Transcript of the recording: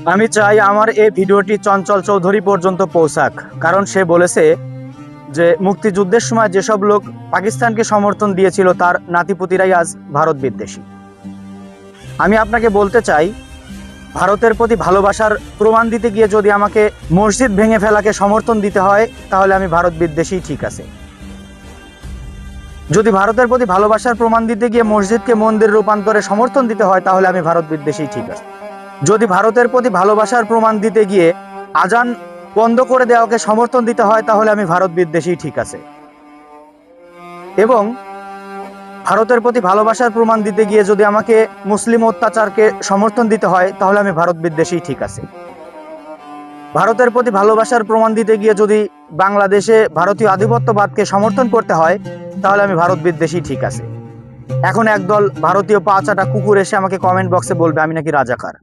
আমি চাই আমার এই ভিডিওটি চঞ্চল চৌধুরী পর্যন্ত পৌঁছাক, কারণ সে বলেছে যে মুক্তিযুদ্ধের সময় যেসব লোক পাকিস্তানকে সমর্থন দিয়েছিল তার নাতিপুতিরাই আজ ভারত বিদ্বেষী। আমি আপনাকে বলতে চাই, ভারতের প্রতি ভালোবাসার প্রমাণ দিতে গিয়ে যদি আমাকে মসজিদ ভেঙে ফেলাকে সমর্থন দিতে হয় তাহলে আমি ভারত বিদ্বেষী, ঠিক আছে। যদি ভারতের প্রতি ভালোবাসার প্রমাণ দিতে গিয়ে মসজিদকে মন্দির রূপান্তরে সমর্থন দিতে হয় তাহলে আমি ভারত বিদ্বেষী, ঠিক আছে। যদি ভারতের প্রতি ভালোবাসার প্রমাণ দিতে গিয়ে আজান বন্ধ করে দেওয়াকে সমর্থন দিতে হয় তাহলে আমি ভারত বিদ্বেষী, ঠিক আছে। এবং ভারতের প্রতি ভালোবাসার প্রমাণ দিতে গিয়ে যদি আমাকে মুসলিম অত্যাচারকে সমর্থন দিতে হয় তাহলে আমি ভারত বিদ্বেষী, ঠিক আছে। ভারতের প্রতি ভালোবাসার প্রমাণ দিতে গিয়ে যদি বাংলাদেশে ভারতীয় আধিপত্যবাদকে সমর্থন করতে হয় তাহলে আমি ভারত বিদ্বেষী, ঠিক আছে। এখন একদল ভারতীয় পা চাটা কুকুর এসে আমাকে কমেন্ট বক্সে বলবে আমি নাকি রাজাকার।